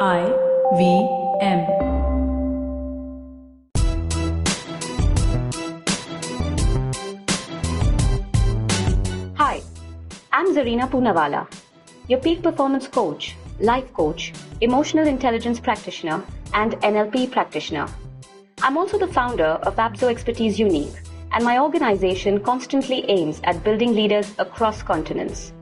IVM. Hi, I'm Zarina Poonawalla, your peak performance coach, life coach, emotional intelligence practitioner, and NLP practitioner. I'm also the founder of Abso Expertise Unique, and my organization constantly aims at building leaders across continents.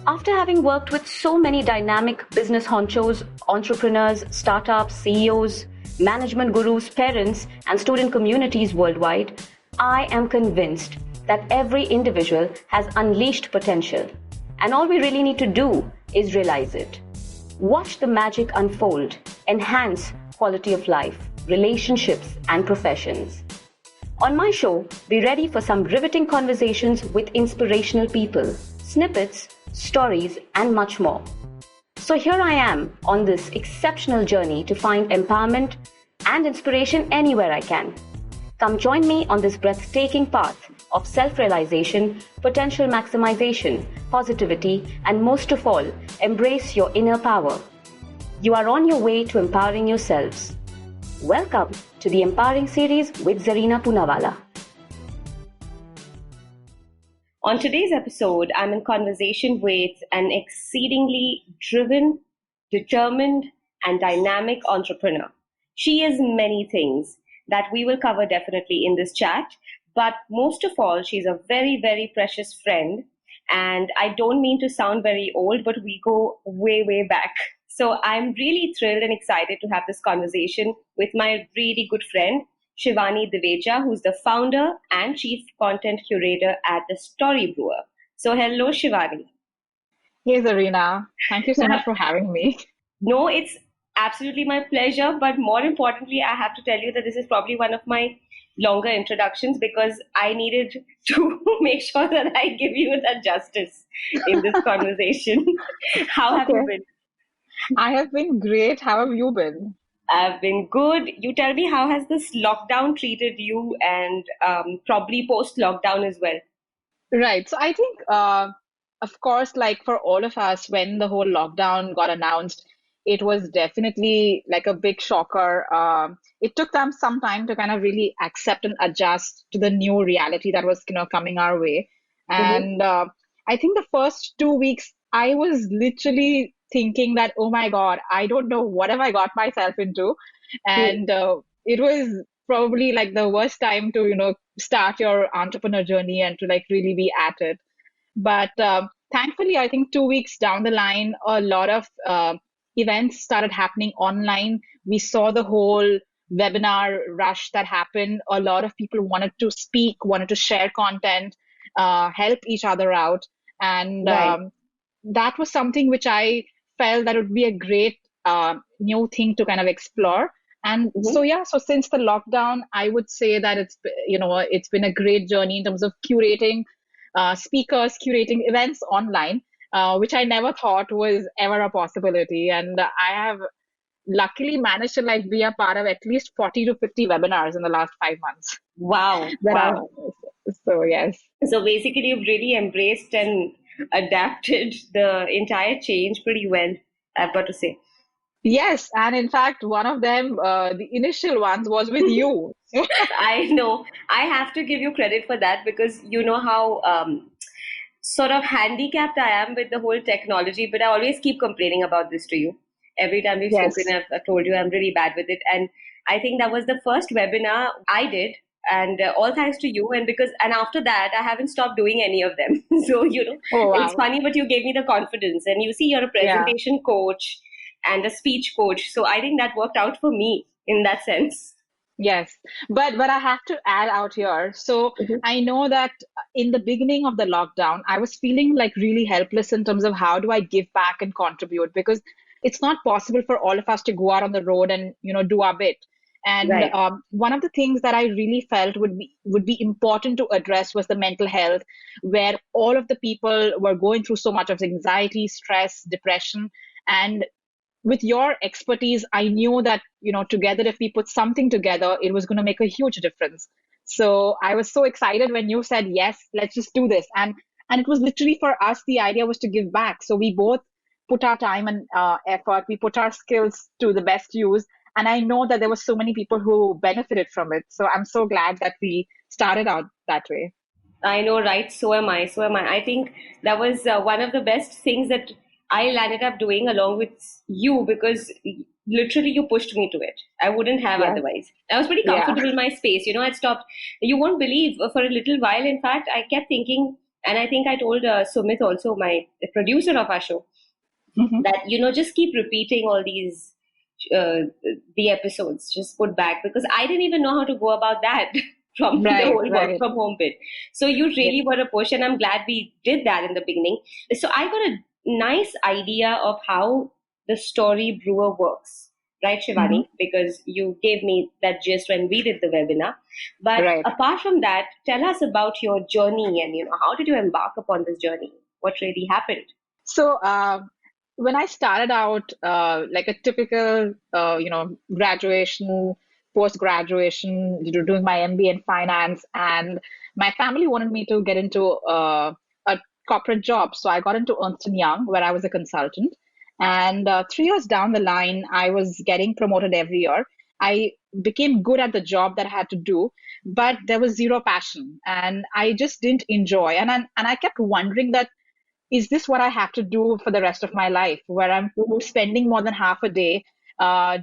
After having worked with so many dynamic business honchos, entrepreneurs, startups, CEOs, management gurus, parents, and student communities worldwide, I am convinced that every individual has unleashed potential, and all we really need to do is realize it. Watch the magic unfold, enhance quality of life, relationships, and professions. On my show, be ready for some riveting conversations with inspirational people, snippets, stories, and much more. So here I am on this exceptional journey to find empowerment and inspiration anywhere I can. Come join me on this breathtaking path of self-realization, potential maximization, positivity, and most of all, embrace your inner power. You are on your way to empowering yourselves. Welcome to the Empowering Series with Zarina Poonawalla. On today's episode, I'm in conversation with an exceedingly driven, determined, and dynamic entrepreneur. She is many things that we will cover definitely in this chat, but most of all, she's a very, very precious friend. And I don't mean to sound very old, but we go way, way back. So I'm really thrilled and excited to have this conversation with my really good friend, Shivani Divecha, who's the founder and chief content curator at the Brewer. So hello, Shivani. Hey, Zarina. Thank you so much for having me. No, it's absolutely my pleasure. But more importantly, I have to tell you that this is probably one of my longer introductions because I needed to make sure that I give you that justice in this conversation. How have you been? I have been great. How have you been? I've been good. You tell me, how has this lockdown treated you and probably post-lockdown as well? Right. So I think, of course, like for all of us, when the whole lockdown got announced, it was definitely like a big shocker. It took them some time to kind of really accept and adjust to the new reality that was, coming our way. And I think the first 2 weeks, I was literally thinking that, oh my God, I don't know what have I got myself into. And it was probably like the worst time to, start your entrepreneur journey and to like really be at it. But thankfully, I think 2 weeks down the line, a lot of events started happening online. We saw the whole webinar rush that happened. A lot of people wanted to speak, wanted to share content, help each other out. And that was something which I felt that would be a great new thing to kind of explore. And so since the lockdown, I would say that it's been a great journey in terms of curating speakers, curating events online, which I never thought was ever a possibility. And I have luckily managed to like be a part of at least 40 to 50 webinars in the last 5 months. Wow. So yes. So basically, you've really embraced and adapted the entire change pretty well, I've got to say. Yes, and in fact, one of them, the initial ones, was with you. I know. I have to give you credit for that because you know how sort of handicapped I am with the whole technology, but I always keep complaining about this to you. Every time we've spoken, I've told you I'm really bad with it. And I think that was the first webinar I did. And all thanks to you. And after that, I haven't stopped doing any of them. So, It's funny, but you gave me the confidence. And you see, you're a presentation coach and a speech coach. So I think that worked out for me in that sense. Yes, but I have to add out here. So I know that in the beginning of the lockdown, I was feeling like really helpless in terms of how do I give back and contribute, because it's not possible for all of us to go out on the road and do our bit. And one of the things that I really felt would be important to address was the mental health, where all of the people were going through so much of anxiety, stress, depression. And with your expertise, I knew that, together, if we put something together, it was going to make a huge difference. So I was so excited when you said, yes, let's just do this. And it was literally for us, the idea was to give back. So we both put our time and effort, we put our skills to the best use. And I know that there were so many people who benefited from it. So I'm so glad that we started out that way. I know, right? So am I. So am I. I think that was one of the best things that I landed up doing along with you, because literally you pushed me to it. I wouldn't have Yes. otherwise. I was pretty Yeah. comfortable in my space. I'd stopped. You won't believe, for a little while, in fact, I kept thinking, and I think I told Sumit also, my producer of our show, Mhm. that just keep repeating all these uh, the episodes, just put back, because I didn't even know how to go about that from the Right, whole work right. from home bit. So you Yeah. really were a push, and I'm glad we did that in the beginning. So I got a nice idea of how the story Brewer works, right, Mhm. Shivani? Because you gave me that gist when we did the webinar. But Right. apart from that, tell us about your journey, and how did you embark upon this journey? What really happened? So, when I started out, like a typical, graduation, post graduation, doing my MBA in finance, and my family wanted me to get into a corporate job. So I got into Ernst and Young, where I was a consultant. And 3 years down the line, I was getting promoted every year. I became good at the job that I had to do, but there was zero passion, and I just didn't enjoy. And I kept wondering that, is this what I have to do for the rest of my life, where I'm spending more than half a day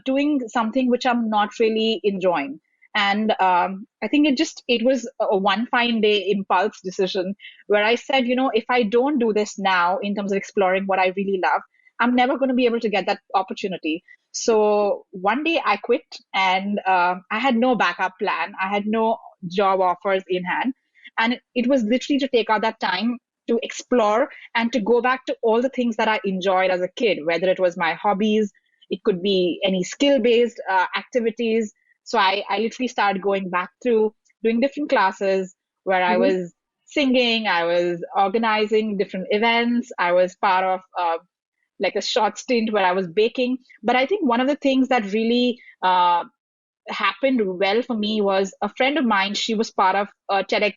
doing something which I'm not really enjoying? And I think it was a one fine day impulse decision where I said, if I don't do this now in terms of exploring what I really love, I'm never going to be able to get that opportunity. So one day I quit, and I had no backup plan. I had no job offers in hand. And it was literally to take out that time to explore and to go back to all the things that I enjoyed as a kid, whether it was my hobbies, it could be any skill based activities. So I literally started going back through doing different classes where I Mm-hmm. was singing, I was organizing different events, I was part of like a short stint where I was baking. But I think one of the things that really happened well for me was a friend of mine. She was part of a TEDx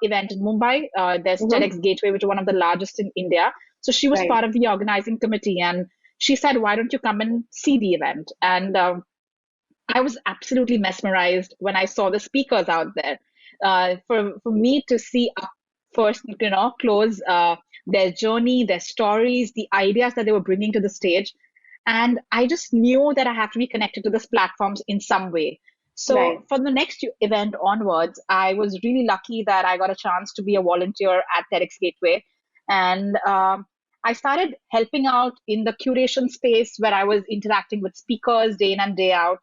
event in Mumbai. There's Mm-hmm. TEDx Gateway, which is one of the largest in India. So she was Right. part of the organizing committee, and she said, "Why don't you come and see the event?" And I was absolutely mesmerized when I saw the speakers out there. For me to see up first, close their journey, their stories, the ideas that they were bringing to the stage, and I just knew that I have to be connected to these platforms in some way. So Right. from the next event onwards, I was really lucky that I got a chance to be a volunteer at TEDx Gateway, and I started helping out in the curation space where I was interacting with speakers day in and day out,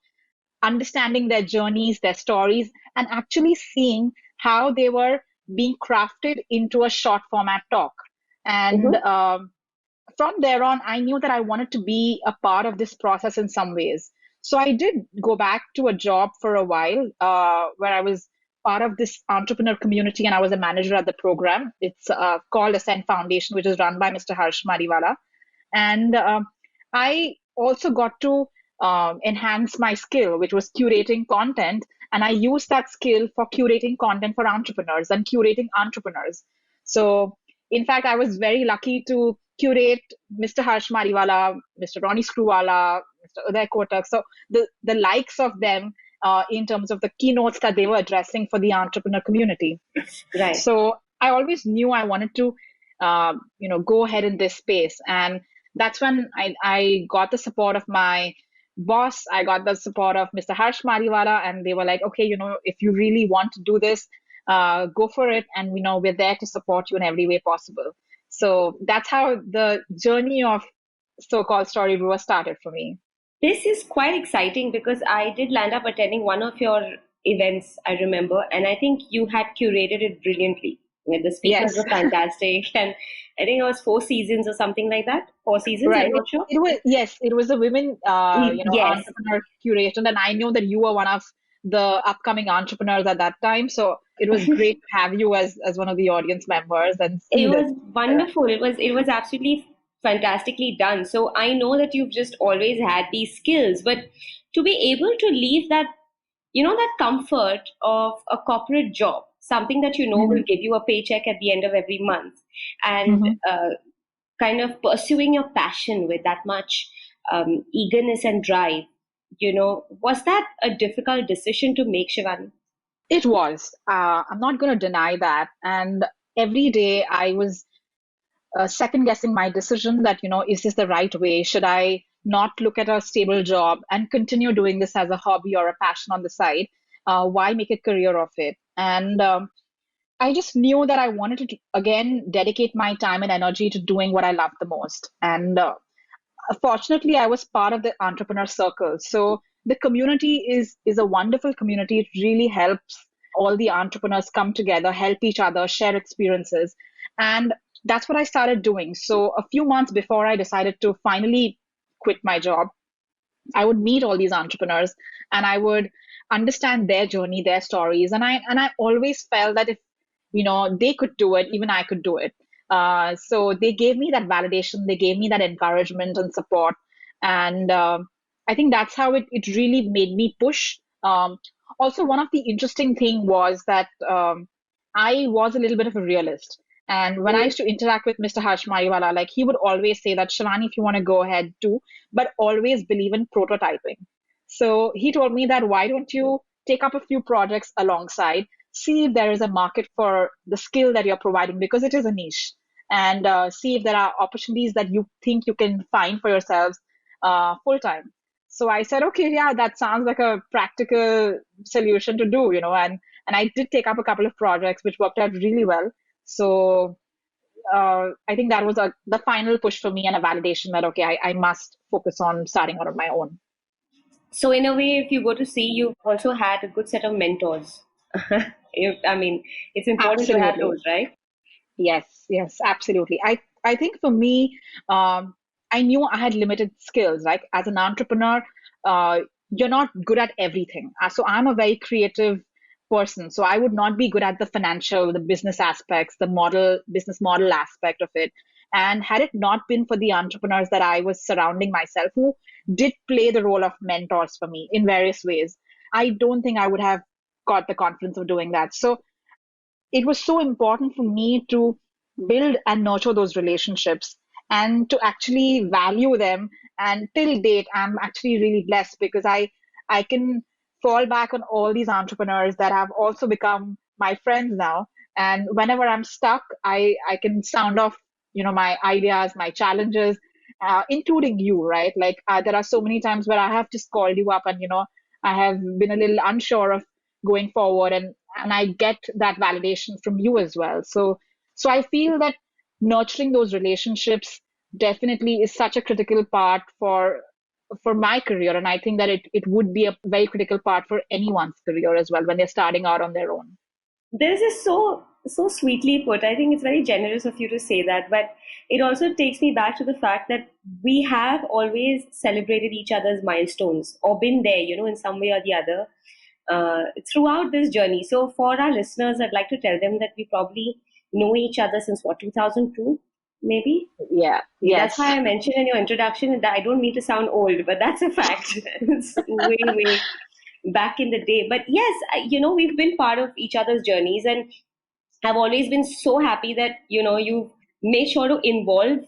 understanding their journeys, their stories, and actually seeing how they were being crafted into a short format talk. And Mm-hmm. from there on, I knew that I wanted to be a part of this process in some ways. So I did go back to a job for a while where I was part of this entrepreneur community, and I was a manager at the program. It's called Ascent Foundation, which is run by Mr. Harsh Mariwala. And I also got to enhance my skill, which was curating content. And I used that skill for curating content for entrepreneurs and curating entrepreneurs. So, in fact, I was very lucky to curate Mr. Harsh Mariwala, Mr. Ronnie Screwwala, Mr. Uday Kotak. So, the likes of them in terms of the keynotes that they were addressing for the entrepreneur community. Right. So I always knew I wanted to, go ahead in this space. And that's when I got the support of my boss. I got the support of Mr. Harsh Mariwala, and they were like, okay, if you really want to do this, go for it. And, we're there to support you in every way possible. So that's how the journey of so-called Story Brewer started for me. This is quite exciting because I did land up attending one of your events, I remember, and I think you had curated it brilliantly. Where the speakers Yes. were fantastic, and I think it was 4 seasons or something like that. 4 seasons, I'm Right. not sure. It was, yes, it was a women, Yes, entrepreneur curation, and I know that you were one of the upcoming entrepreneurs at that time. So it was great to have you as one of the audience members and see it this. was wonderful. It was absolutely fantastically done. So I know that you've just always had these skills, but to be able to leave that, that comfort of a corporate job, something that will Hmm. give you a paycheck at the end of every month, and Hmm. kind of pursuing your passion with that much eagerness and drive, was that a difficult decision to make, Shivani? It was. I'm not going to deny that. And every day I was second guessing my decision that, is this the right way? Should I not look at a stable job and continue doing this as a hobby or a passion on the side? Why make a career of it? And I just knew that I wanted to, again, dedicate my time and energy to doing what I love the most. And fortunately, I was part of the entrepreneur circle. So the community is a wonderful community. It really helps all the entrepreneurs come together, help each other, share experiences. And that's what I started doing. So a few months before I decided to finally quit my job, I would meet all these entrepreneurs and I would understand their journey, their stories. And I always felt that if, they could do it, even I could do it. So they gave me that validation, they gave me that encouragement and support. And I think that's how it really made me push. Also, one of the interesting thing was that I was a little bit of a realist. And when I used to interact with Mr. Harsh Mariwala, like he would always say that, Shivani, if you want to go ahead, do, but always believe in prototyping. So he told me that why don't you take up a few projects alongside, see if there is a market for the skill that you're providing because it is a niche, and see if there are opportunities that you think you can find for yourselves full time. So I said, okay, yeah, that sounds like a practical solution to do, and I did take up a couple of projects which worked out really well. So I think that was the final push for me and a validation that, okay, I must focus on starting out on my own. So in a way, if you go to see, you've also had a good set of mentors. I mean, it's important to have Absolutely. those, right? Yes, yes, absolutely. I think for me, I knew I had limited skills. Like as an entrepreneur, uh, you're not good at everything. So I'm a very creative person. So I would not be good at the financial, the business aspects, the business model aspect of it. And had it not been for the entrepreneurs that I was surrounding myself, who did play the role of mentors for me in various ways, I don't think I would have got the confidence of doing that. So it was so important for me to build and nurture those relationships and to actually value them. And till date, I'm actually really blessed because I can fall back on all these entrepreneurs that have also become my friends now. And whenever I'm stuck, I can sound off, my ideas, my challenges, including you, right? Like there are so many times where I have just called you up and, I have been a little unsure of going forward, and I get that validation from you as well. So I feel that nurturing those relationships definitely is such a critical part for my career, and I think that it would be a very critical part for anyone's career as well when they're starting out on their own. This is so sweetly put. I think it's very generous of you to say that, but it also takes me back to the fact that we have always celebrated each other's milestones or been there, in some way or the other, throughout this journey. So for our listeners, I'd like to tell them that we probably know each other since what, 2002, maybe? Yeah, That's yes. why I mentioned in your introduction that I don't mean to sound old, but that's a fact. It's way back in the day. But yes, we've been part of each other's journeys, and I've always been so happy that, you've made sure to involve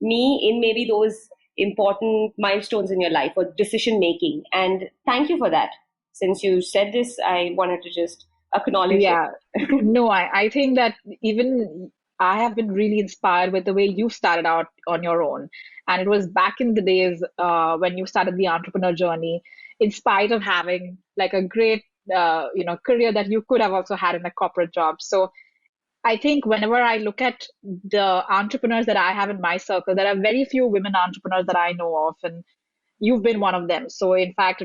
me in maybe those important milestones in your life or decision making. And thank you for that. Since you said this, I wanted to just acknowledge it. Yeah. No, I think that even I have been really inspired with the way you started out on your own. And it was back in the days when you started the entrepreneur journey, in spite of having like a great career that you could have also had in a corporate job. So I think whenever I look at the entrepreneurs that I have in my circle, there are very few women entrepreneurs that I know of, and you've been one of them. So in fact,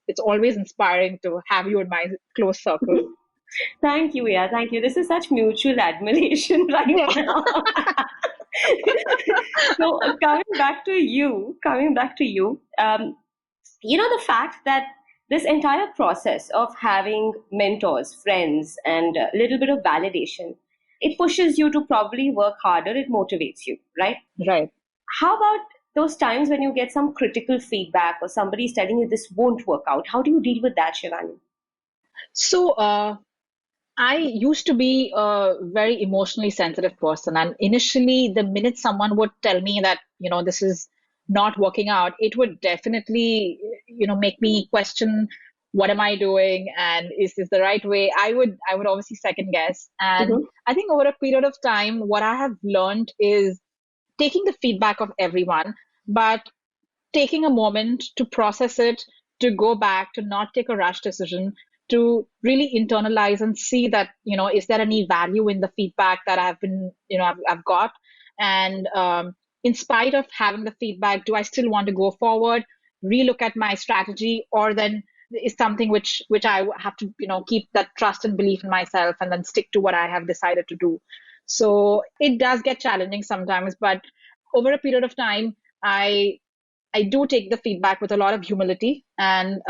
it's always inspiring to have you in my close circle. Thank you, yeah, thank you. This is such mutual admiration right Yeah. now. So coming back to you, the fact that this entire process of having mentors, friends, and a little bit of validation, it pushes you to probably work harder. It motivates you, right? Right. How about those times when you get some critical feedback or somebody's telling you this won't work out? How do you deal with that, Shivani? So I used to be a very emotionally sensitive person. And initially, the minute someone would tell me that, this is not working out, it would definitely, make me question what am I doing and is this the right way? I would obviously second guess. And Hmm. I think over a period of time, what I have learned is taking the feedback of everyone, but taking a moment to process it, to go back, to not take a rash decision, to really internalize and see that, is there any value in the feedback that I've got? And in spite of having the feedback, do I still want to go forward, relook at my strategy, or then is something which I have to, keep that trust and belief in myself and then stick to what I have decided to do. So it does get challenging sometimes, but over a period of time, I I do take the feedback with a lot of humility, and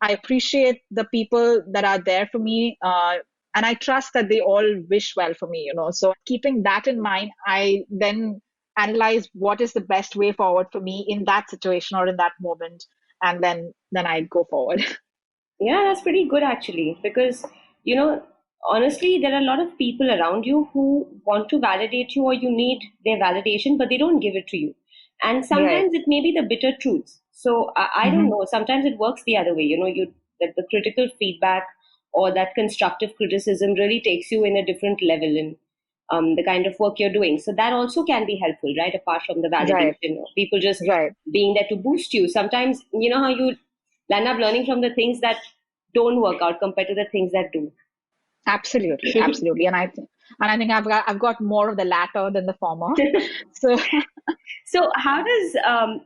I appreciate the people that are there for me, and I trust that they all wish well for me. So keeping that in mind, I then analyze what is the best way forward for me in that situation or in that moment, and then I go forward. Yeah, that's pretty good actually, because you know, honestly, there are a lot of people around you who want to validate you or you need their validation, but they don't give it to you. And Right. sometimes it may be the bitter truth. So I don't Hmm. know. Sometimes it works the other way. You that the critical feedback or that constructive criticism really takes you in a different level in the kind of work you're doing. So that also can be helpful, right? Apart from the Right. validation, or people just Right. being there to boost you. Sometimes you know how you end up learning from the things that don't work out compared to the things that do. Absolutely. Absolutely. And I think I've got more of the latter than the former. So So, how does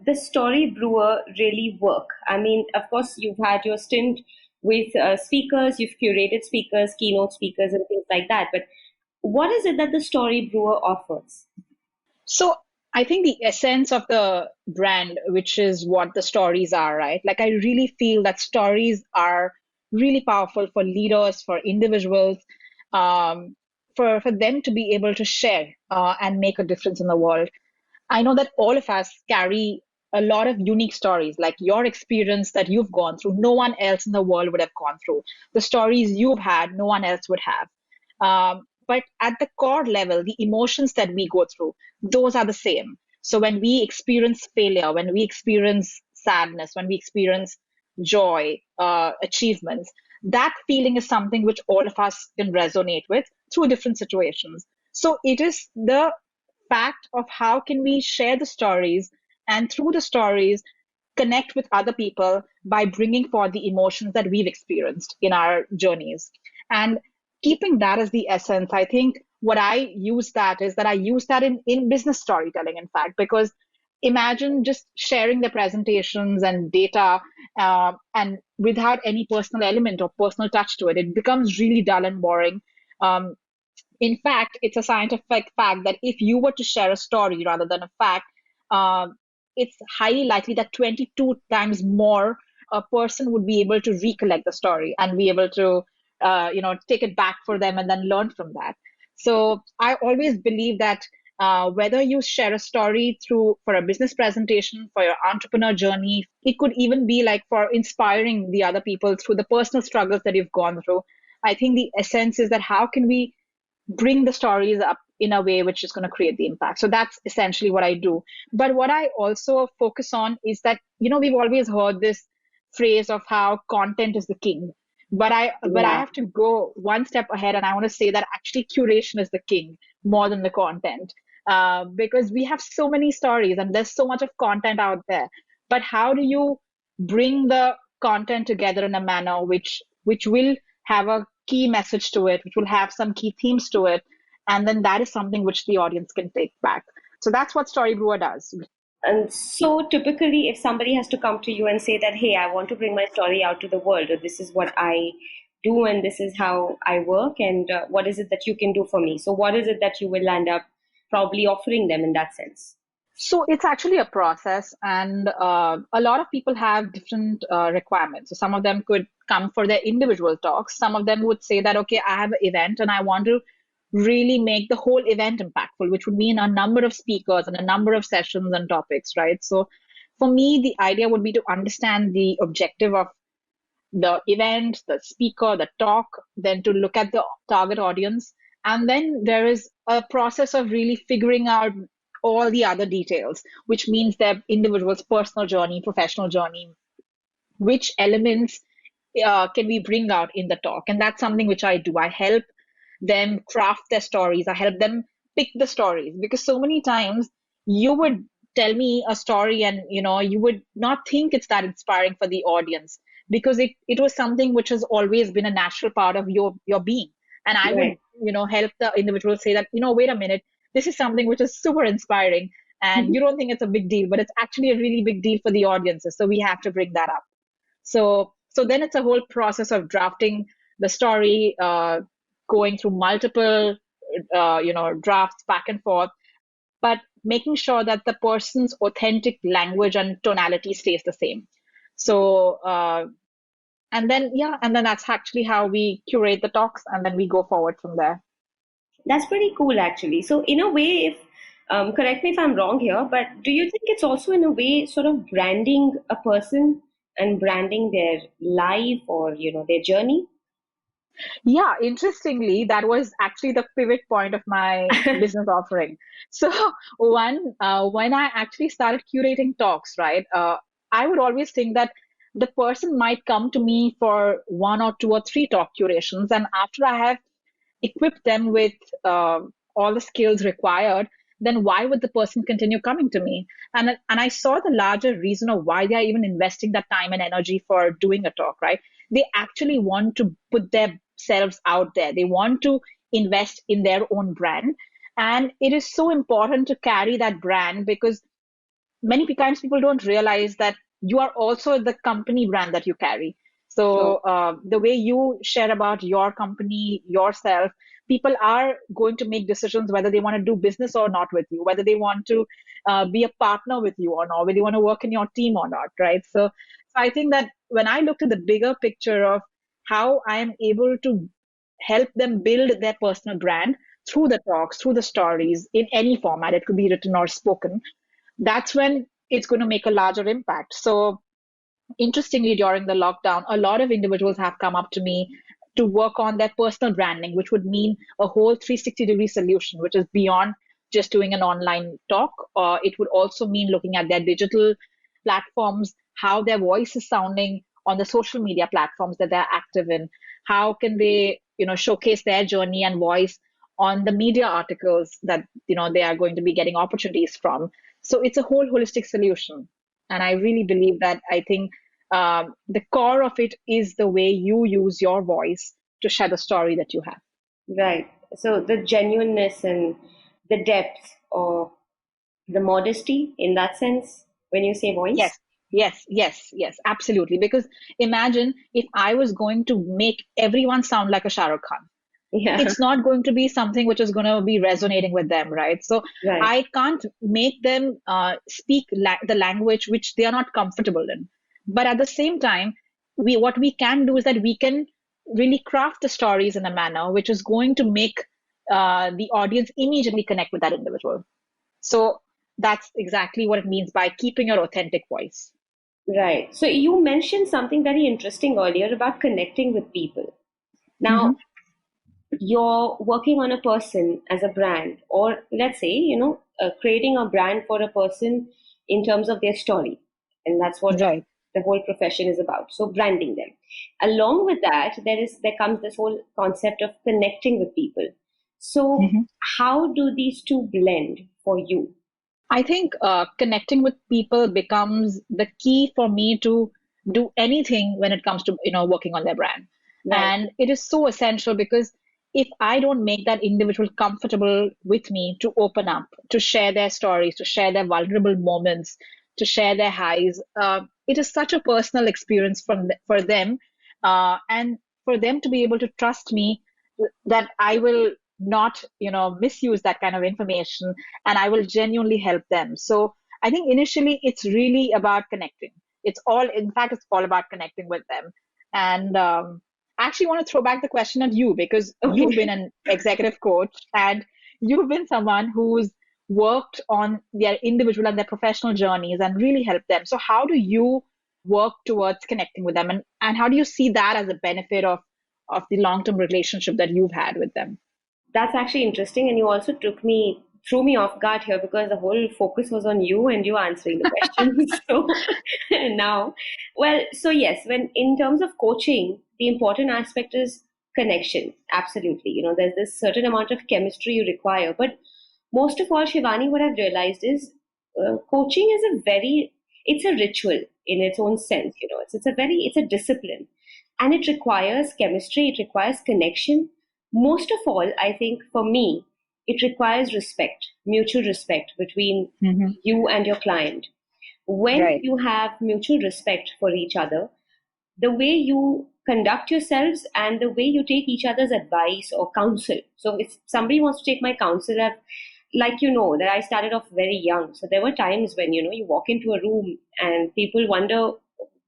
the story brewer really work? I mean, of course, you've had your stint with speakers, you've curated speakers, keynote speakers, and things like that. But what is it that the story brewer offers? So I think the essence of the brand, which is what the stories are, right? Like I really feel that stories are really powerful for leaders, for individuals, um, for them to be able to share and make a difference in the world. I know that all of us carry a lot of unique stories, like your experience that you've gone through, no one else in the world would have gone through. The stories you've had, no one else would have. But at the core level, the emotions that we go through, those are the same. So when we experience failure, when we experience sadness, when we experience joy, achievements, that feeling is something which all of us can resonate with through different situations. So it is the fact of how can we share the stories and through the stories connect with other people by bringing forth the emotions that we've experienced in our journeys and keeping that as the essence. I think what I use that is that I use that in business storytelling, in fact, because imagine just sharing the presentations and data and without any personal element or personal touch to it, it becomes really dull and boring. Um, in fact, it's a scientific fact that if you were to share a story rather than a fact, uh, it's highly likely that 22 times more a person would be able to recollect the story and be able to, take it back for them and then learn from that. So I always believe that whether you share a story through for a business presentation, for your entrepreneur journey, it could even be like for inspiring the other people through the personal struggles that you've gone through. I think the essence is that how can we bring the stories up in a way which is going to create the impact. So that's essentially what I do. But what I also focus on is that, we've always heard this phrase of how content is the king. But I Yeah. have to go one step ahead and I want to say that actually curation is the king more than the content. Because we have so many stories and there's so much of content out there. But how do you bring the content together in a manner which will have a key message to it, which will have some key themes to it, and then that is something which the audience can take back. So that's what Story Brewer does. And so typically, if somebody has to come to you and say that, hey, I want to bring my story out to the world, or this is what I do, and this is how I work, and what is it that you can do for me? So, what is it that you will end up probably offering them in that sense? So it's actually a process, and a lot of people have different requirements. So some of them could come for their individual talks. Some of them would say that, okay, I have an event and I want to really make the whole event impactful, which would mean a number of speakers and a number of sessions and topics, right? So for me, the idea would be to understand the objective of the event, the speaker, the talk, then to look at the target audience. And then there is a process of really figuring out all the other details, which means their individual's personal journey, professional journey, which elements can we bring out in the talk. And that's something which I do. I help them craft their stories. I help them pick the stories, because so many times you would tell me a story and you would not think it's that inspiring for the audience, because it was something which has always been a natural part of your being. And I would Right. help the individual say that, wait a minute, this is something which is super inspiring, and you don't think it's a big deal, but it's actually a really big deal for the audiences, so we have to bring that up. So then it's a whole process of drafting the story, going through multiple drafts back and forth, but making sure that the person's authentic language and tonality stays the same. So and then that's actually how we curate the talks, and then we go forward from there. That's pretty cool, actually. So, in a way, if correct me if I'm wrong here, but do you think it's also in a way sort of branding a person and branding their life or their journey? Yeah, interestingly, that was actually the pivot point of my business offering. So when I actually started curating talks, right, I would always think that the person might come to me for one or two or three talk curations, and after I have equip them with uh, all the skills required, then why would the person continue coming to me? And I saw the larger reason of why they are even investing that time and energy for doing a talk, right? They actually want to put themselves out there. They want to invest in their own brand. And it is so important to carry that brand, because many times people don't realize that you are also the company brand that you carry. So Sure. the way you share about your company, yourself, people are going to make decisions whether they want to do business or not with you, whether they want to be a partner with you or not, whether they want to work in your team or not, right? So I think that when I looked at the bigger picture of how I am able to help them build their personal brand through the talks, through the stories, in any format, it could be written or spoken, that's when it's going to make a larger impact. So, interestingly, during the lockdown, a lot of individuals have come up to me to work on their personal branding, which would mean a whole 360-degree solution, which is beyond just doing an online talk. It would also mean looking at their digital platforms, how their voice is sounding on the social media platforms that they're active in. How can they, showcase their journey and voice on the media articles that they are going to be getting opportunities from. So it's a whole holistic solution. And I really believe that. I think the core of it is the way you use your voice to share the story that you have. Right. So the genuineness and the depth or the modesty in that sense when you say voice. Yes, yes, absolutely. Because imagine if I was going to make everyone sound like a Shah Rukh Khan, Yeah. it's not going to be something which is going to be resonating with them, right? So Right. I can't make them speak the language which they are not comfortable in. But at the same time, what we can do is that we can really craft the stories in a manner which is going to make the audience immediately connect with that individual. So that's exactly what it means by keeping your authentic voice. Right. So you mentioned something very interesting earlier about connecting with people. Hmm. Now, you're working on a person as a brand, or let's say, creating a brand for a person in terms of their story. And that's what Right. the whole profession is about. So branding them. Along with that, there comes this whole concept of connecting with people. So Mhm. how do these two blend for you? I think connecting with people becomes the key for me to do anything when it comes to working on their brand, Right. and it is so essential because if I don't make that individual comfortable with me to open up, to share their stories, to share their vulnerable moments, to share their highs, it is such a personal experience for them, and for them to be able to trust me that I will not misuse that kind of information, and I will genuinely help them. So I think initially it's really about connecting. In fact, it's all about connecting with them. And I actually want to throw back the question at you, because you've been Okay. an executive coach and you've been someone who's worked on their individual and their professional journeys and really helped them. So how do you work towards connecting with them? And how do you see that as a benefit of the long-term relationship that you've had with them? That's actually interesting. And you also threw me off guard here because the whole focus was on you and you answering the questions. So now, well, so yes, when in terms of coaching, the important aspect is connection. Absolutely. There's this certain amount of chemistry you require. But most of all, Shivani, what I've realized is coaching is it's a ritual in its own sense. It's a discipline, and it requires chemistry, it requires connection. Most of all, I think for me, it requires respect, mutual respect between Hmm. you and your client. When Right. you have mutual respect for each other, the way you conduct yourselves and the way you take each other's advice or counsel. So if somebody wants to take my counsel, like that I started off very young. So there were times when you walk into a room and people wonder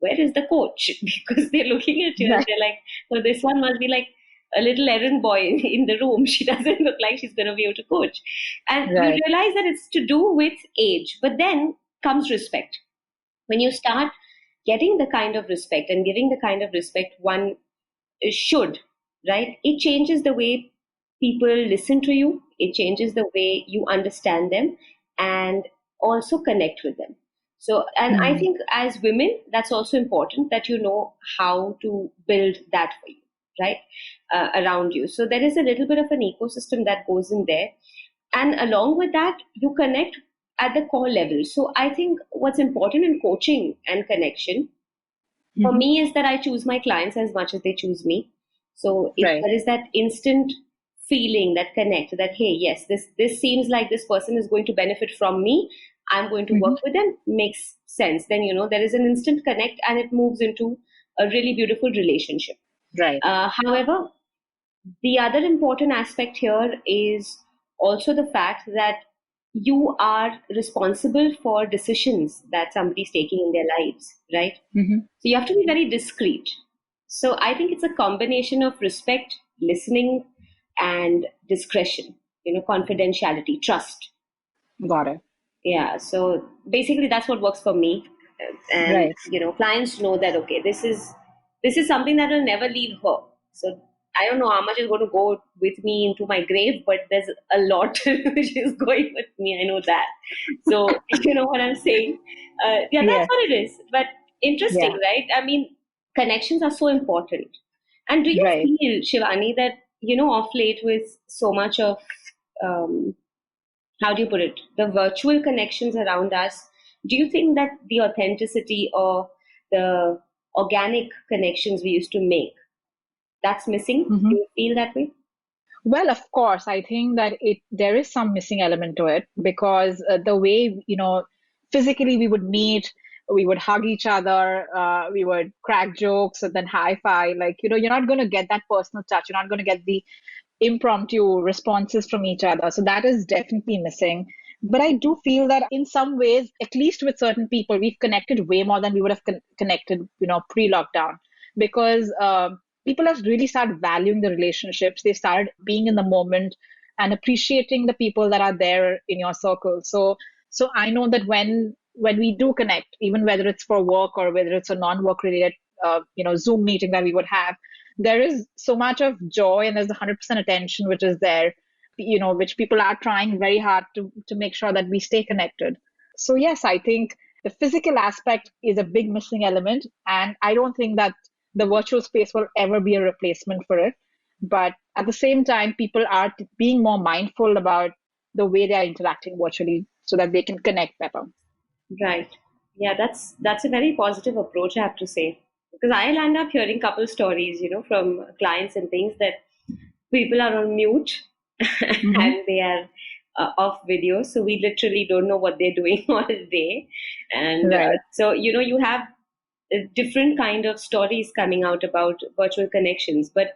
where is the coach because they're looking at you and Right. they're like, so this one must be like a little errand boy in the room. She doesn't look like she's going to be able to coach. And you Right. realize that it's to do with age, but then comes respect. When you start getting the kind of respect and giving the kind of respect one should, right? It changes the way people listen to you, it changes the way you understand them and also connect with them. So, and I Hmm. think as women, that's also important that you know how to build that for you, right? Around you. So, there is a little bit of an ecosystem that goes in there. And along with that, you connect at the core level. So, I think what's important in coaching and connection for Hmm. me is that I choose my clients as much as they choose me. So if Right. there is that instant feeling, that connect, that hey, yes, this seems like this person is going to benefit from me, I'm going to Hmm. work with them, makes sense. Then there is an instant connect and it moves into a really beautiful relationship. Right. However, the other important aspect here is also the fact that you are responsible for decisions that somebody's taking in their lives, right? Hmm. So you have to be very discreet. So I think it's a combination of respect, listening, and discretion, confidentiality, trust. Got it. Yeah. So basically that's what works for me. And Right. clients know that okay, this is something that will never leave her. So I don't know how much is going to go with me into my grave, but there's a lot which is going with me. I know that. So you know what I'm saying? Yeah, that's Yeah. what it is. But interesting, Yeah. right? I mean, connections are so important. And do you Right. feel, Shivani, that off late with so much of um, how do you put it, the virtual connections around us, do you think that the authenticity or the organic connections we used to make, that's missing? Do Hmm. you feel that way? Well, of course, I think that it there is some missing element to it because the way, physically we would meet, we would hug each other, we would crack jokes and then high five. Like, you're not going to get that personal touch. You're not going to get the impromptu responses from each other. So that is definitely missing. But I do feel that in some ways, at least with certain people, we've connected way more than we would have connected, pre-lockdown, because people have really started valuing the relationships. They started being in the moment and appreciating the people that are there in your circle. So I know that when we do connect, even whether it's for work or whether it's a non-work related, Zoom meeting that we would have, there is so much of joy and there's 100% attention which is there, which people are trying very hard to make sure that we stay connected. So yes, I think the physical aspect is a big missing element, and I don't think that the virtual space will ever be a replacement for it. But at the same time, people are being more mindful about the way they are interacting virtually so that they can connect better. Right. Yeah, that's a very positive approach, I have to say. Because I'll end up hearing couple stories, from clients and things that people are on mute Hmm. and they are off video, so we literally don't know what they're doing all day. And Right. so you have different kind of stories coming out about virtual connections, but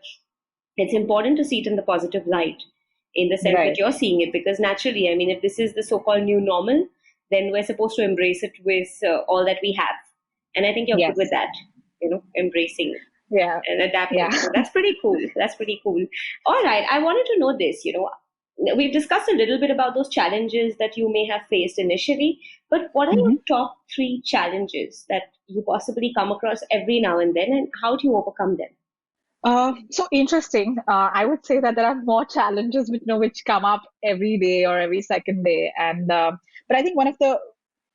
it's important to see it in the positive light in the sense that Right. you're seeing it, because naturally, I mean, if this is the so-called new normal, then we're supposed to embrace it with all that we have. And I think you're good with Yes. that, embracing Yeah. and adapting. Yeah. So that's pretty cool. That's pretty cool. All right, I wanted to know this, we've discussed a little bit about those challenges that you may have faced initially, but what are your Mhm. top three challenges that you possibly come across every now and then, and how do you overcome them? So interesting. I would say that there are more challenges which come up every day or every second day, and but I think one of the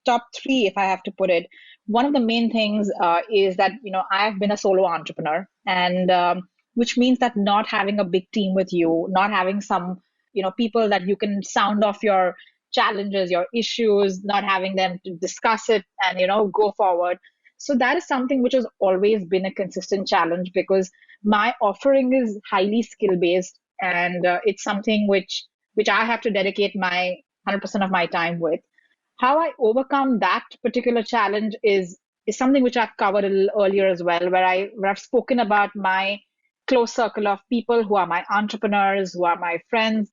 top three, if I have to put it, one of the main things is that I've been a solo entrepreneur, and which means that not having a big team with you, not having some people that you can sound off your challenges, your issues, not having them to discuss it and go forward. So that is something which has always been a consistent challenge because my offering is highly skill based, and it's something which I have to dedicate my 100% of my time with. How I overcome that particular challenge is something which I've covered a little earlier as well, where I've spoken about my close circle of people who are my entrepreneurs, who are my friends.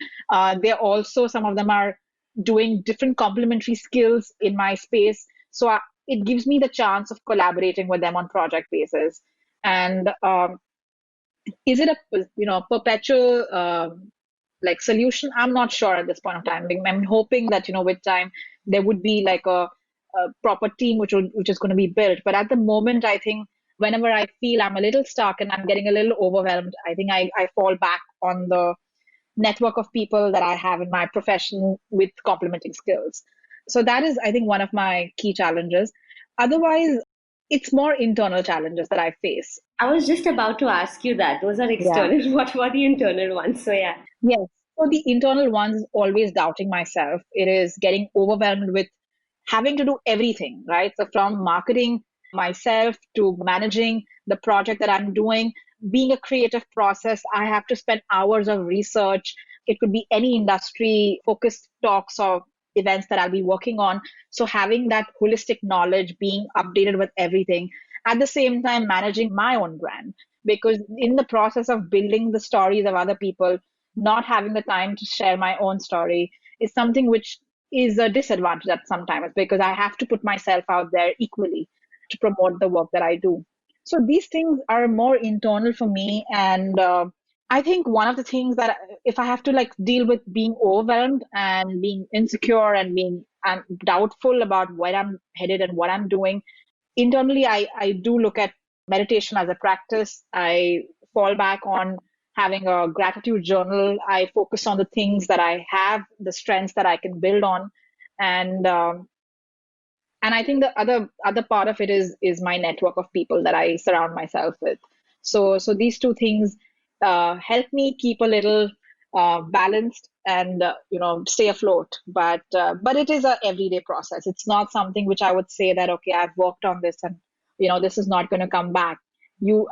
They're also, some of them are doing different complementary skills in my space, so it gives me the chance of collaborating with them on project basis. And is it a perpetual like solution? I'm not sure at this point of time. I'm hoping that with time there would be like a proper team which is going to be built. But at the moment, I think whenever I feel I'm a little stuck and I'm getting a little overwhelmed, I think I fall back on the network of people that I have in my profession with complementing skills. So that is, I think, one of my key challenges. Otherwise, it's more internal challenges that I face. I was just about to ask you that. Those are Yeah. external. What were the internal ones? So, yeah. Yes. So the internal ones is always doubting myself. It is getting overwhelmed with having to do everything, right? So from marketing myself to managing the project that I'm doing, being a creative process, I have to spend hours of research. It could be any industry focused talks or events that I'll be working on. So having that holistic knowledge, being updated with everything, at the same time managing my own brand. Because in the process of building the stories of other people, not having the time to share my own story is something which is a disadvantage at sometimes because I have to put myself out there equally to promote the work that I do. So these things are more internal for me. And I think one of the things that if I have to like deal with being overwhelmed and being insecure and being I'm doubtful about where I'm headed and what I'm doing, internally I do look at meditation as a practice. I fall back on having a gratitude journal. I focus on the things that I have, the strengths that I can build on, and and I think the other part of it is my network of people that I surround myself with. So these two things help me keep a little balanced and stay afloat. But it is a everyday process. It's not something which I would say that okay, I've worked on this and this is not going to come back.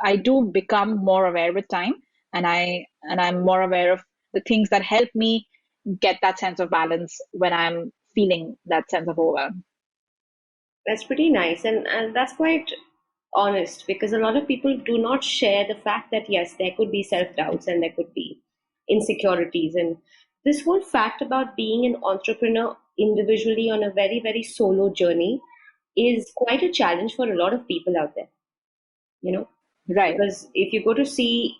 I do become more aware with time, and I'm more aware of the things that help me get that sense of balance when I'm feeling that sense of overwhelm. That's pretty nice. And that's quite honest because a lot of people do not share the fact that, yes, there could be self doubts and there could be insecurities. And this whole fact about being an entrepreneur individually on a very, very solo journey is quite a challenge for a lot of people out there, you know, Right. because if you go to see,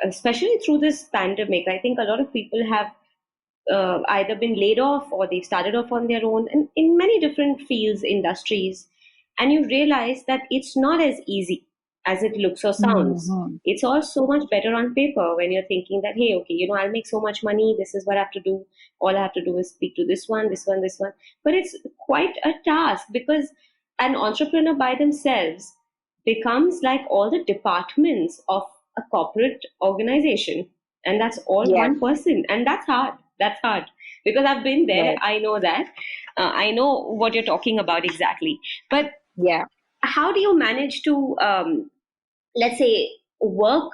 especially through this pandemic, I think a lot of people have either been laid off or they've started off on their own and in many different fields, industries. And you realize that it's not as easy as it looks or sounds. Hmm. It's all so much better on paper when you're thinking that, hey, okay, I'll make so much money. This is what I have to do. All I have to do is speak to this one, this one, this one. But it's quite a task because an entrepreneur by themselves becomes like all the departments of a corporate organization, and that's all Yes, one person, and that's hard because I've been there. right. I know that. I know what you're talking about exactly. But Yeah. how do you manage to let's say work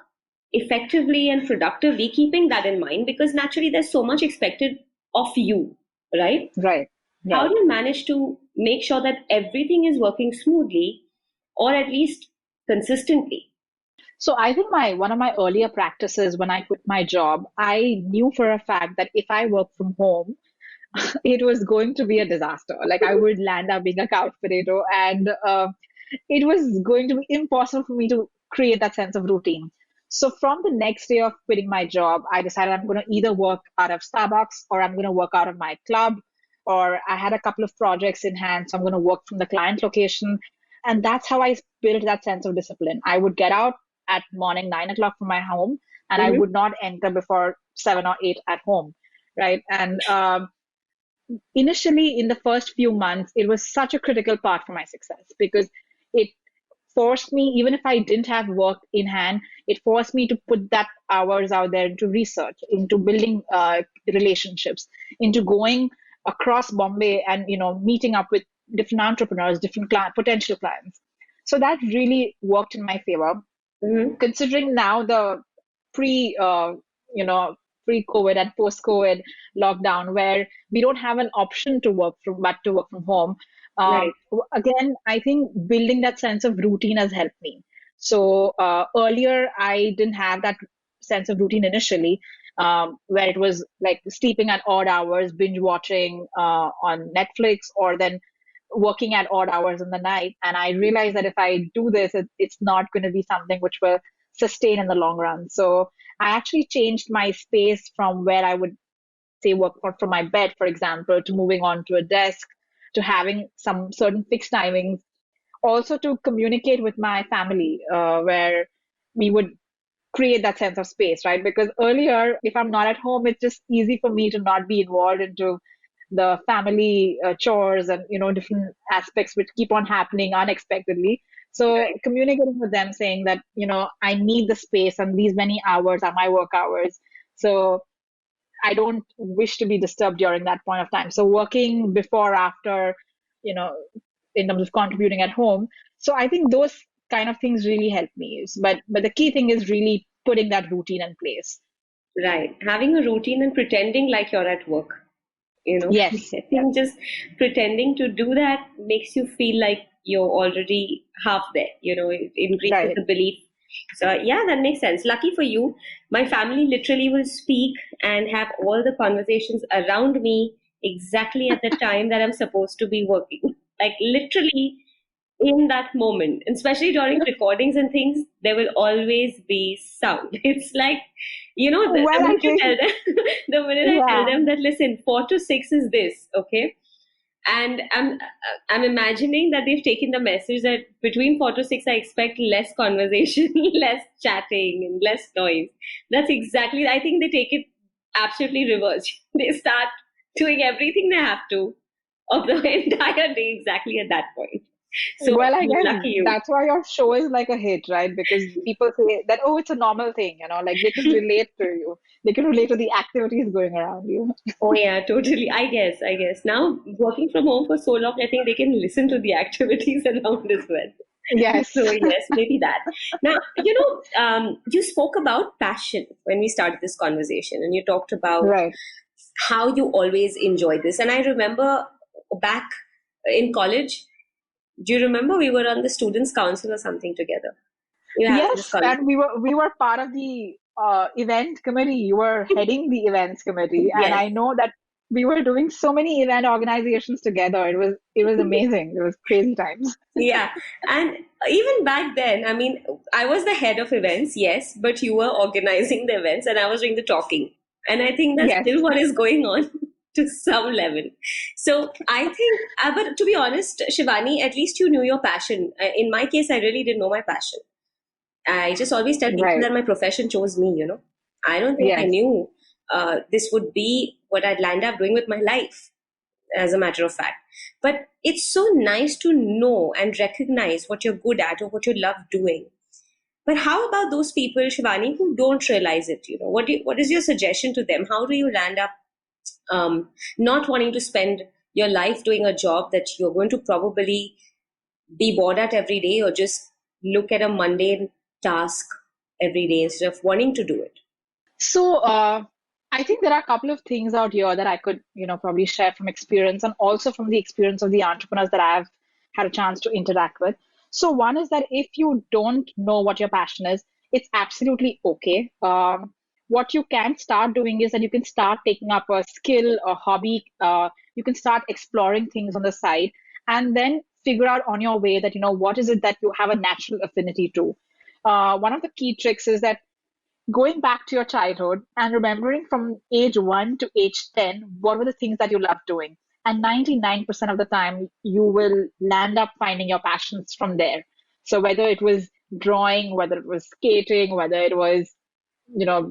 effectively and productively keeping that in mind, because naturally there's so much expected of you, right? Right. How Right. do you manage to make sure that everything is working smoothly or at least consistently? So I think my one of my earlier practices when I quit my job, I knew for a fact that if I work from home, it was going to be a disaster. Like I would land up being a couch potato, and it was going to be impossible for me to create that sense of routine. So from the next day of quitting my job, I decided I'm going to either work out of Starbucks or I'm going to work out of my club, or I had a couple of projects in hand, so I'm going to work from the client location. And that's how I built that sense of discipline. I would get out at morning 9 o'clock from my home, and I Mm-hmm. would not enter before 7 or 8 at home, right? And initially, in the first few months, it was such a critical part for my success because it forced me, even if I didn't have work in hand, it forced me to put that hours out there into research, into building relationships, into going across Bombay and meeting up with different entrepreneurs, different potential clients. So that really worked in my favor. Mm-hmm. Considering now the pre, you know, pre-COVID and post-COVID lockdown, where we don't have an option to work from, but to work from home. Right. Again, I think building that sense of routine has helped me. So earlier, I didn't have that sense of routine initially, where it was like sleeping at odd hours, binge watching on Netflix, or then working at odd hours in the night. And I realized that if I do this, it's not going to be something which will sustain in the long run. So I actually changed my space from where I would say work from my bed, for example, to moving on to a desk, to having some certain fixed timings, also to communicate with my family, where we would create that sense of space, right? Because earlier, if I'm not at home, it's just easy for me to not be involved into the family chores and different aspects which keep on happening unexpectedly. So Right. communicating with them, saying that I need the space and these many hours are my work hours. So I don't wish to be disturbed during that point of time. So working before, after, you know, in terms of contributing at home. So I think those kind of things really help me. But the key thing is really putting that routine in place. Right. Having a routine and pretending like you're at work. Yes. I Yes. think just pretending to do that makes you feel like you're already half there. It increases Right. the belief. So, yeah, that makes sense. Lucky for you, my family literally will speak and have all the conversations around me exactly at the time that I'm supposed to be working. Like, literally, in that moment, especially during recordings and things, there will always be sound. It's like, the Well, I minute you tell think, them, the minute I tell yeah. them that, listen, 4 to 6 is this, okay? And I'm imagining that they've taken the message that between 4 to 6, I expect less conversation, less chatting, and less noise. That's exactly, I think they take it absolutely reverse. They start doing everything they have to of the entire day exactly at that point. So Well, I guess lucky you. that's why your show is like a hit, right? Because people say that, oh, it's a normal thing, like they can relate to you. They can relate to the activities going around you. Oh yeah, totally. I guess. Now working from home for so long, I think they can listen to the activities around as well. Yes. So yes, maybe that. Now, you spoke about passion when we started this conversation, and you talked about Right. how you always enjoy this. And I remember back in college, do you remember we were on the students' council or something together? We were having this Yes, and conversation. we were part of the event committee. You were heading the events committee, and Yes. I know that we were doing so many event organizations together. It was amazing. It was crazy times. Yeah. And even back then, I mean, I was the head of events, yes, but you were organizing the events and I was doing the talking. And I think that's Yes. still what is going on to some level. So I think, but to be honest, Shivani, at least you knew your passion. In my case, I really didn't know my passion. I just always tell people Right. that my profession chose me. I don't think I Yes. knew this would be what I'd land up doing with my life, as a matter of fact. But it's so nice to know and recognize what you're good at or what you love doing. But how about those people, Shivani, who don't realize it? What is your suggestion to them? How do you land up not wanting to spend your life doing a job that you're going to probably be bored at every day, or just look at a mundane task every day instead of wanting to do it? So, I think there are a couple of things out here that I could, probably share from experience and also from the experience of the entrepreneurs that I've had a chance to interact with. So, one is that if you don't know what your passion is, it's absolutely okay. What you can start doing is that you can start taking up a skill, a hobby. You can start exploring things on the side and then figure out on your way that, what is it that you have a natural affinity to. One of the key tricks is that going back to your childhood and remembering from age 1 to age 10, what were the things that you loved doing? And 99% of the time, you will land up finding your passions from there. So whether it was drawing, whether it was skating, whether it was,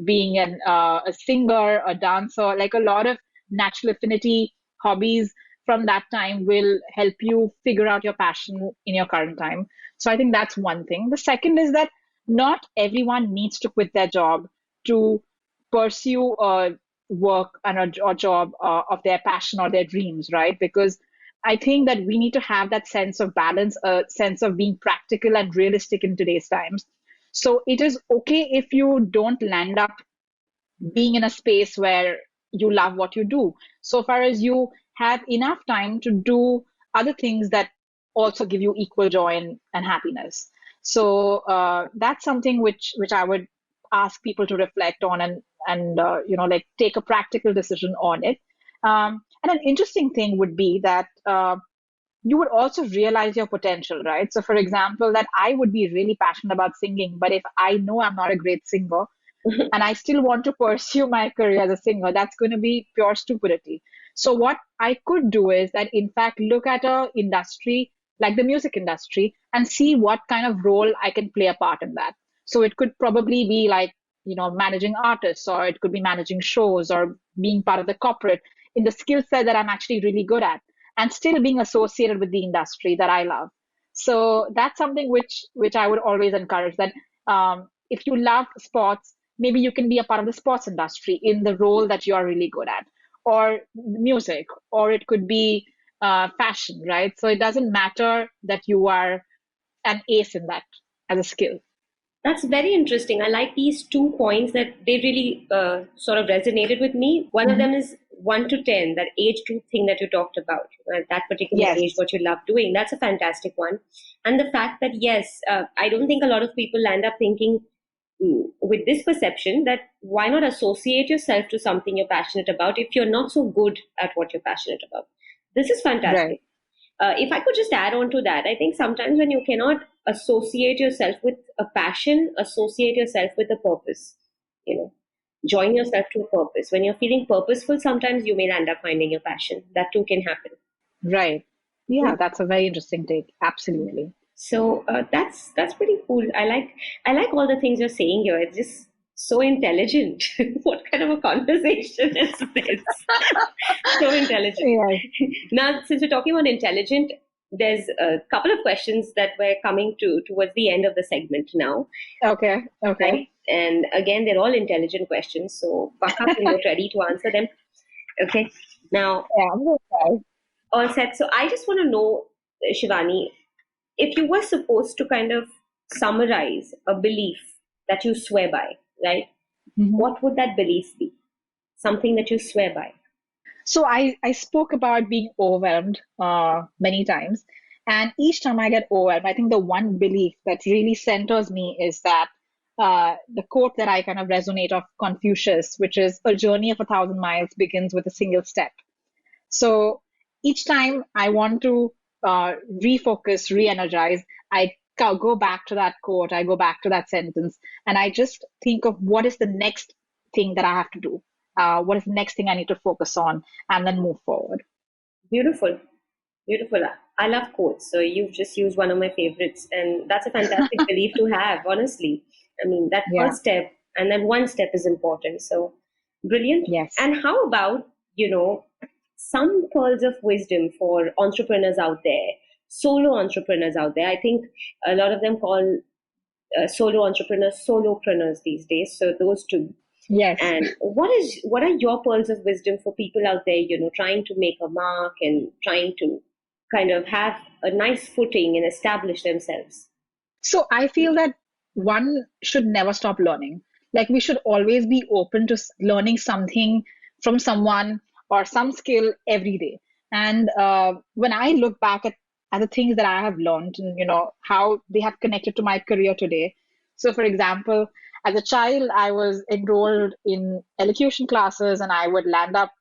being a singer, a dancer, like a lot of natural affinity hobbies from that time will help you figure out your passion in your current time. So I think that's one thing. The second is that not everyone needs to quit their job to pursue a work and a job of their passion or their dreams, right? Because I think that we need to have that sense of balance, a sense of being practical and realistic in today's times. So it is okay if you don't land up being in a space where you love what you do, so far as you have enough time to do other things that also give you equal joy and happiness. So that's something which I would ask people to reflect on and like take a practical decision on it. And an interesting thing would be that you would also realize your potential, right? So, for example, that I would be really passionate about singing, but if I know I'm not a great singer, and I still want to pursue my career as a singer, that's going to be pure stupidity. So what I could do is that, in fact, look at a industry like the music industry and see what kind of role I can play a part in that. So it could probably be like, managing artists, or it could be managing shows, or being part of the corporate in the skill set that I'm actually really good at, and still being associated with the industry that I love. So that's something which I would always encourage, that if you love sports, maybe you can be a part of the sports industry in the role that you are really good at, or music, or it could be fashion, right? So it doesn't matter that you are an ace in that as a skill. That's very interesting. I like these 2 points that they really sort of resonated with me. One of them Hmm. is 1 to 10, that age group thing that you talked about, at that particular age, Yes. what you love doing. That's a fantastic one. And the fact that, yes, I don't think a lot of people end up thinking with this perception that why not associate yourself to something you're passionate about if you're not so good at what you're passionate about. This is Right. fantastic. If I could just add on to that, I think sometimes when you cannot associate yourself with a passion, associate yourself with a purpose. You know, join yourself to a purpose. When you're feeling purposeful, sometimes you may end up finding your passion. That too can happen. Right. Yeah. Yeah, that's a very interesting take. Absolutely. So that's pretty cool. I like all the things you're saying here. It's just so intelligent. What kind of a conversation is this? So intelligent. Yes. Now, since we're talking about intelligent, there's a couple of questions that we're coming to towards the end of the segment now, Okay. Okay. right? And again, they're all intelligent questions, so buck up and get ready to answer them. Okay. Now, Yeah, I'm going to all set. So I just want to know, Shivani, if you were supposed to kind of summarize a belief that you swear by, right? try. What would that belief be? Something that you swear by. So I spoke about being overwhelmed many times. And each time I get overwhelmed, I think the one belief that really centers me is that the quote that I kind of resonate of Confucius, which is a journey of 1,000 miles begins with a single step. So each time I want to refocus, re energize, I go back to that quote, I go back to that sentence, and I just think of what is the next thing that I have to do. What is the next thing I need to focus on, and then move forward. Beautiful. Beautiful. I love quotes. So you've just used one of my favorites. And that's a fantastic belief to have, honestly. I mean, that Yeah. first step and then one step is important. So brilliant. Yes. And how about, some pearls of wisdom for entrepreneurs out there, solo entrepreneurs out there? I think a lot of them call solo entrepreneurs solopreneurs these days. So those two. Yes. And what are your pearls of wisdom for people out there, trying to make a mark and trying to kind of have a nice footing and establish themselves? So I feel that one should never stop learning. Like we should always be open to learning something from someone or some skill every day. And when I look back at the things that I have learned, and how they have connected to my career today. So, for example, as a child, I was enrolled in elocution classes, and I would land up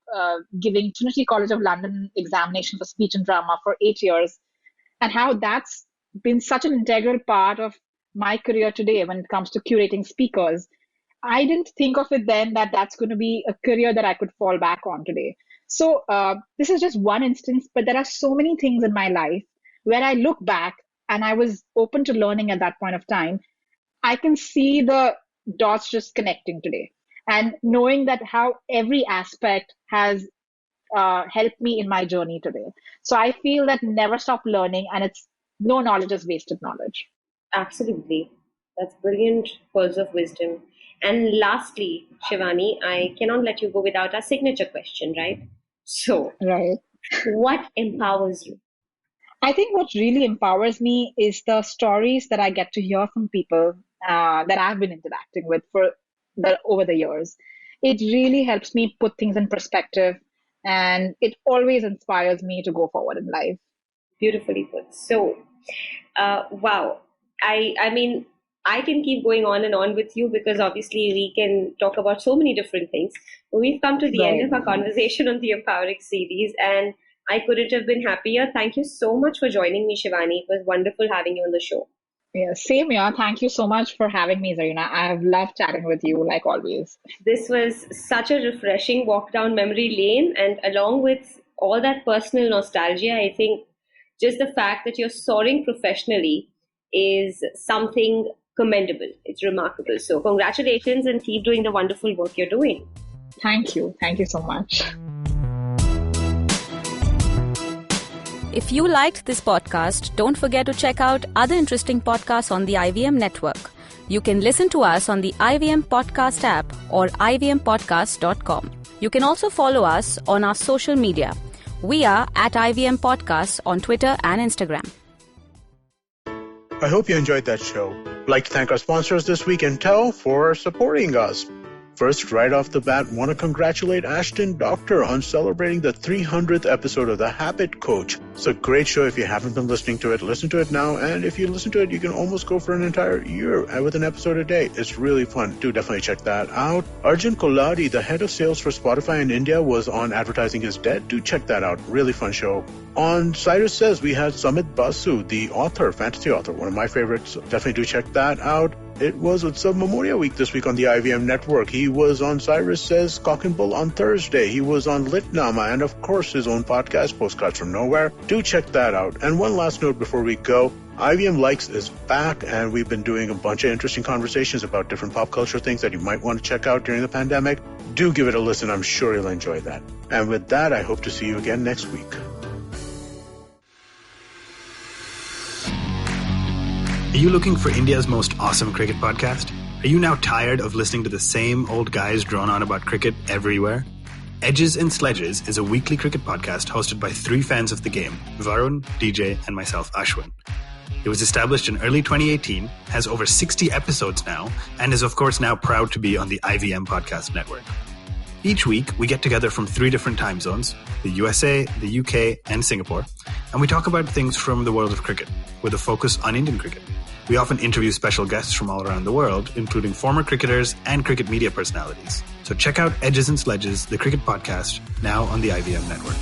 giving Trinity College of London examination for speech and drama for 8 years, and how that's been such an integral part of my career today when it comes to curating speakers. I didn't think of it then that that's going to be a career that I could fall back on today. So this is just one instance, but there are so many things in my life where I look back and I was open to learning at that point of time. I can see the dots just connecting today and knowing that how every aspect has helped me in my journey today. So I feel that never stop learning, and it's no knowledge is wasted knowledge. Absolutely. That's brilliant pearls of wisdom. And lastly, Shivani, I cannot let you go without our signature question, right? So, Right. what empowers you? I think what really empowers me is the stories that I get to hear from people that I've been interacting with over the years. It really helps me put things in perspective, and it always inspires me to go forward in life. Beautifully put. So, wow. I mean, I can keep going on and on with you because obviously we can talk about so many different things. But we've come to the end Right. of our conversation on the Empowering series, and I couldn't have been happier. Thank you so much for joining me, Shivani. It was wonderful having you on the show. Yeah, same here. Thank you so much for having me, Zarina. I have loved chatting with you, like always. This was such a refreshing walk down memory lane, and along with all that personal nostalgia, I think just the fact that you're soaring professionally is something commendable. It's remarkable. So, congratulations and keep doing the wonderful work you're doing. Thank you. Thank you so much. If you liked this podcast, don't forget to check out other interesting podcasts on the IVM network. You can listen to us on the IVM Podcast app or ivmpodcast.com. You can also follow us on our social media. We are at IVM Podcasts on Twitter and Instagram. I hope you enjoyed that show. I'd like to thank our sponsors this week, Intel, for supporting us. First, right off the bat, want to congratulate Ashton Doctor on celebrating the 300th episode of The Habit Coach. It's a great show. If you haven't been listening to it, listen to it now. And if you listen to it, you can almost go for an entire year with an episode a day. It's really fun. Do definitely check that out. Arjun Koladi, the head of sales for Spotify in India, was on Advertising is Dead. Do check that out. Really fun show. On Cyrus Says, we had Sumit Basu, the author, fantasy author, one of my favorites. Definitely do check that out. It was Utsav Memorial Week this week on the IVM network. He was on Cyrus Says Cock and Bull on Thursday. He was on Litnama and, of course, his own podcast, Postcards from Nowhere. Do check that out. And one last note before we go. IVM Likes is back, and we've been doing a bunch of interesting conversations about different pop culture things that you might want to check out during the pandemic. Do give it a listen. I'm sure you'll enjoy that. And with that, I hope to see you again next week. Are you looking for India's most awesome cricket podcast? Are you now tired of listening to the same old guys drone on about cricket everywhere? Edges and Sledges is a weekly cricket podcast hosted by three fans of the game, Varun, DJ, and myself, Ashwin. It was established in early 2018, has over 60 episodes now, and is of course now proud to be on the IVM Podcast Network. Each week, we get together from 3 different time zones, the USA, the UK, and Singapore, and we talk about things from the world of cricket, with a focus on Indian cricket. We often interview special guests from all around the world, including former cricketers and cricket media personalities. So check out Edges and Sledges, the cricket podcast, now on the IVM network.